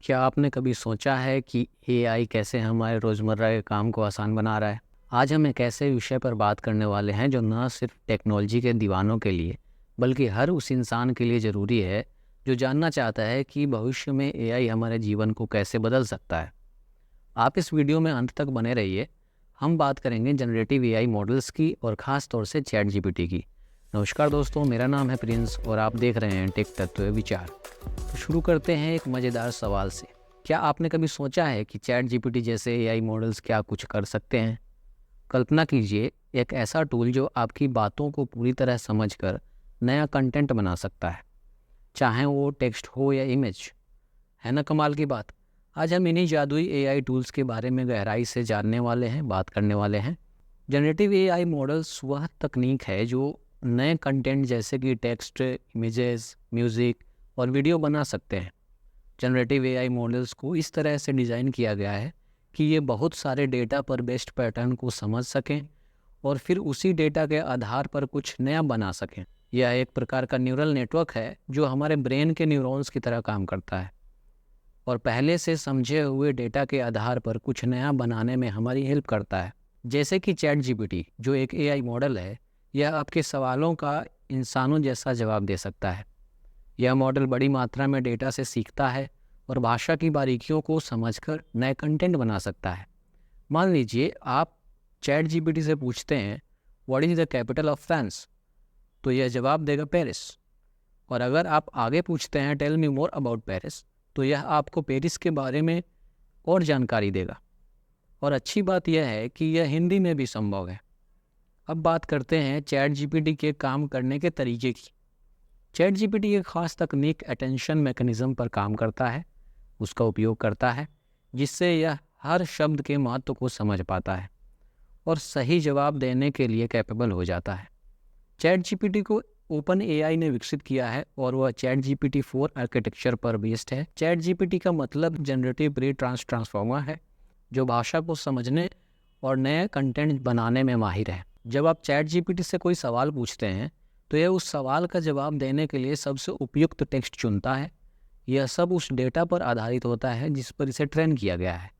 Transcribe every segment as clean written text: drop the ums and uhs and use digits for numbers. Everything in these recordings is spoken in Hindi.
क्या आपने कभी सोचा है कि एआई कैसे हमारे रोज़मर्रा के काम को आसान बना रहा है? आज हम एक ऐसे विषय पर बात करने वाले हैं जो न सिर्फ टेक्नोलॉजी के दीवानों के लिए, बल्कि हर उस इंसान के लिए ज़रूरी है जो जानना चाहता है कि भविष्य में एआई हमारे जीवन को कैसे बदल सकता है। आप इस वीडियो में अंत तक बने रहिए। हम बात करेंगे जनरेटिव एआई मॉडल्स की और ख़ास तौर से चैट जीपीटी की। नमस्कार दोस्तों, मेरा नाम है प्रिंस और आप देख रहे हैं टेक तत्व विचार। तो शुरू करते हैं एक मज़ेदार सवाल से। क्या आपने कभी सोचा है कि चैट जीपीटी जैसे एआई मॉडल्स क्या कुछ कर सकते हैं? कल्पना कीजिए, एक ऐसा टूल जो आपकी बातों को पूरी तरह समझकर नया कंटेंट बना सकता है, चाहे वो टेक्स्ट हो या इमेज। है ना कमाल की बात? आज हम इन्हीं जादुई एआई टूल्स के बारे में गहराई से जानने वाले हैं, बात करने वाले हैं। जनरेटिव एआई मॉडल्स वह तकनीक है जो नए कंटेंट जैसे कि टेक्स्ट, इमेजेस, म्यूज़िक और वीडियो बना सकते हैं। जनरेटिव एआई मॉडल्स को इस तरह से डिज़ाइन किया गया है कि ये बहुत सारे डेटा पर बेस्ड पैटर्न को समझ सकें और फिर उसी डेटा के आधार पर कुछ नया बना सकें। यह एक प्रकार का न्यूरल नेटवर्क है जो हमारे ब्रेन के न्यूरॉन्स की तरह काम करता है और पहले से समझे हुए डेटा के आधार पर कुछ नया बनाने में हमारी हेल्प करता है। जैसे कि चैट जीपीटी जो एक एआई मॉडल है, यह आपके सवालों का इंसानों जैसा जवाब दे सकता है। यह मॉडल बड़ी मात्रा में डेटा से सीखता है और भाषा की बारीकियों को समझकर नए कंटेंट बना सकता है। मान लीजिए आप चैट जीपीटी से पूछते हैं what is the capital of France, तो यह जवाब देगा पेरिस। और अगर आप आगे पूछते हैं tell me more about Paris, तो यह आपको पेरिस के बारे में और जानकारी देगा। और अच्छी बात यह है कि यह हिंदी में भी संभव है। अब बात करते हैं चैट जीपीटी के काम करने के तरीके की। चैट जीपीटी एक ख़ास तकनीक अटेंशन मैकेनिज़्म पर काम करता है, उसका उपयोग करता है, जिससे यह हर शब्द के महत्व को समझ पाता है और सही जवाब देने के लिए कैपेबल हो जाता है। चैट जीपीटी को ओपन एआई ने विकसित किया है और वह चैट जीपीटी 4 आर्किटेक्चर पर बेस्ड है। चैट जीपीटी का मतलब जनरेटिव प्री ट्रांसफॉर्मर है, जो भाषा को समझने और नए कंटेंट बनाने में माहिर है। जब आप चैट जीपीटी से कोई सवाल पूछते हैं तो यह उस सवाल का जवाब देने के लिए सबसे उपयुक्त टेक्स्ट चुनता है। यह सब उस डेटा पर आधारित होता है जिस पर इसे ट्रेन किया गया है।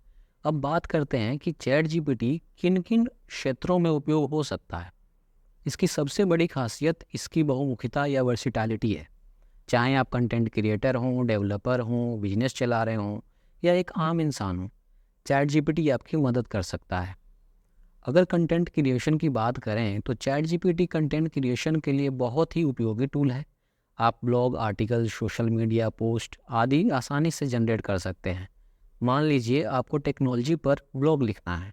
अब बात करते हैं कि चैट जीपीटी किन किन क्षेत्रों में उपयोग हो सकता है। इसकी सबसे बड़ी खासियत इसकी बहुमुखिता या वर्सिटैलिटी है। चाहे आप कंटेंट क्रिएटर हों, डेवलपर हों, बिजनेस चला रहे हों या एक आम इंसान हो, चैट जीपीटी आपकी मदद कर सकता है। अगर कंटेंट क्रिएशन की बात करें तो चैट जीपीटी कंटेंट क्रिएशन के लिए बहुत ही उपयोगी टूल है। आप blog, article, social media post आदि आसानी से जनरेट कर सकते हैं। मान लीजिए आपको टेक्नोलॉजी पर ब्लॉग लिखना है,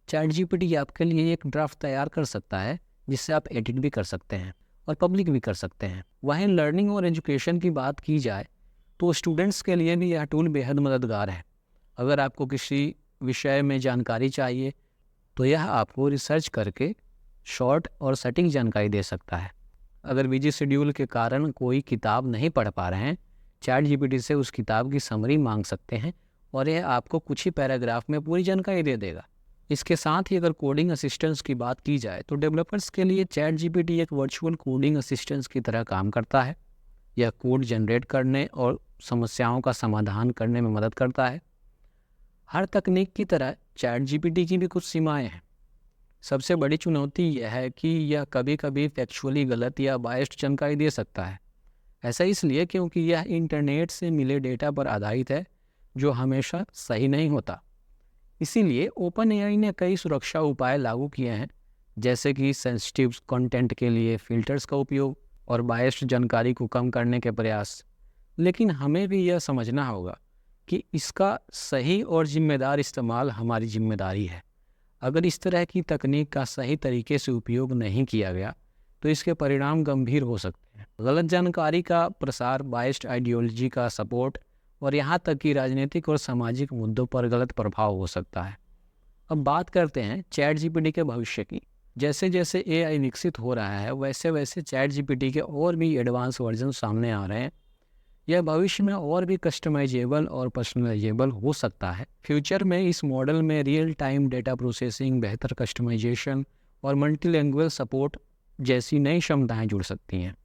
चैट जीपीटी आपके लिए एक ड्राफ्ट तैयार कर सकता है जिससे आप एडिट भी कर सकते हैं और पब्लिक भी कर सकते हैं। वहीं लर्निंग और एजुकेशन की बात की जाए तो स्टूडेंट्स के लिए भी यह टूल बेहद मददगार है। अगर आपको किसी विषय में जानकारी चाहिए तो यह आपको रिसर्च करके शॉर्ट और सटीक जानकारी दे सकता है। अगर बिजी शेड्यूल के कारण कोई किताब नहीं पढ़ पा रहे हैं, चैट जीपीटी से उस किताब की समरी मांग सकते हैं और यह आपको कुछ ही पैराग्राफ में पूरी जानकारी दे देगा। इसके साथ ही अगर कोडिंग असिस्टेंस की बात की जाए तो डेवलपर्स के लिए चैट जीपीटी एक वर्चुअल कोडिंग असिस्टेंस की तरह काम करता है। यह कोड जनरेट करने और समस्याओं का समाधान करने में मदद करता है। हर तकनीक की तरह चैट जीपीटी की भी कुछ सीमाएं हैं। सबसे बड़ी चुनौती यह है कि यह कभी कभी फैक्चुअली गलत या बायस्ड जानकारी दे सकता है। ऐसा इसलिए क्योंकि यह इंटरनेट से मिले डेटा पर आधारित है, जो हमेशा सही नहीं होता। इसीलिए ओपन एआई ने कई सुरक्षा उपाय लागू किए हैं, जैसे कि सेंसिटिव कंटेंट के लिए फिल्टर्स का उपयोग और बायस्ड जानकारी को कम करने के प्रयास। लेकिन हमें भी यह समझना होगा कि इसका सही और जिम्मेदार इस्तेमाल हमारी जिम्मेदारी है। अगर इस तरह की तकनीक का सही तरीके से उपयोग नहीं किया गया तो इसके परिणाम गंभीर हो सकते हैं। गलत जानकारी का प्रसार, बायस्ड आइडियोलॉजी का सपोर्ट और यहाँ तक कि राजनीतिक और सामाजिक मुद्दों पर गलत प्रभाव हो सकता है। अब बात करते हैं चैट जीपीटी के भविष्य की। जैसे जैसे एआई विकसित हो रहा है वैसे वैसे चैट जीपीटी के और भी एडवांस वर्जन सामने आ रहे हैं। यह भविष्य में और भी कस्टमाइजेबल और पर्सनलाइजेबल हो सकता है। फ्यूचर में इस मॉडल में रियल टाइम डेटा प्रोसेसिंग, बेहतर कस्टमाइजेशन और मल्टीलैंग्वेज सपोर्ट जैसी नई क्षमताएं जुड़ सकती हैं।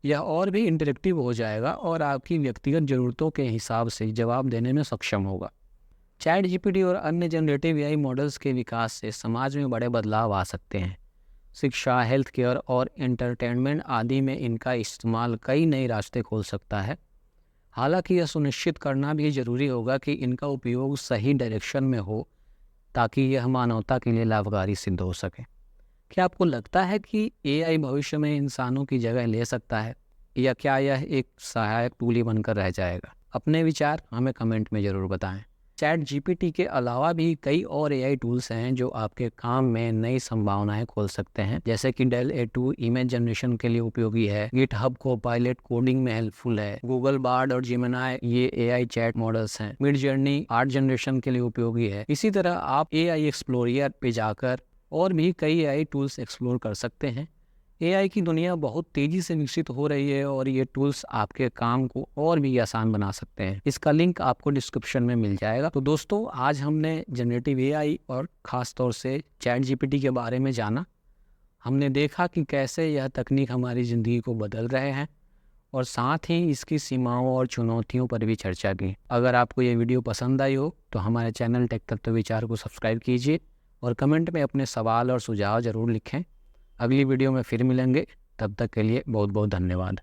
यह और भी इंटरेक्टिव हो जाएगा और आपकी व्यक्तिगत ज़रूरतों के हिसाब से जवाब देने में सक्षम होगा। चैट जीपीटी और अन्य जनरेटिव एआई मॉडल्स के विकास से समाज में बड़े बदलाव आ सकते हैं। शिक्षा, हेल्थ केयर और एंटरटेनमेंट आदि में इनका इस्तेमाल कई नए रास्ते खोल सकता है। हालांकि यह सुनिश्चित करना भी ज़रूरी होगा कि इनका उपयोग सही डायरेक्शन में हो, ताकि यह मानवता के लिए लाभकारी सिद्ध हो सके। क्या आपको लगता है कि एआई भविष्य में इंसानों की जगह ले सकता है, या क्या यह एक सहायक टूल ही बनकर रह जाएगा? अपने विचार हमें कमेंट में ज़रूर बताएं। चैट जीपीटी के अलावा भी कई और एआई टूल्स हैं जो आपके काम में नई संभावनाएं खोल सकते हैं, जैसे कि डेल A2 इमेज जनरेशन के लिए उपयोगी है, गिटहब कोपायलट कोडिंग में हेल्पफुल है, गूगल बार्ड और जेमिनी ये एआई चैट मॉडल्स हैं, मिड जर्नी आर्ट जनरेशन के लिए उपयोगी है। इसी तरह आप एआई एक्सप्लोरर पे जाकर और भी कई एआई टूल्स एक्सप्लोर कर सकते हैं। एआई की दुनिया बहुत तेज़ी से विकसित हो रही है और ये टूल्स आपके काम को और भी आसान बना सकते हैं। इसका लिंक आपको डिस्क्रिप्शन में मिल जाएगा। तो दोस्तों, आज हमने जनरेटिव एआई और ख़ास तौर से चैट जीपीटी के बारे में जाना। हमने देखा कि कैसे यह तकनीक हमारी ज़िंदगी को बदल रहे हैं और साथ ही इसकी सीमाओं और चुनौतियों पर भी चर्चा की। अगर आपको ये वीडियो पसंद आई हो तो हमारे चैनल टेक तत्व विचार को सब्सक्राइब कीजिए और कमेंट में अपने सवाल और सुझाव ज़रूर लिखें। अगली वीडियो में फिर मिलेंगे, तब तक के लिए बहुत बहुत धन्यवाद।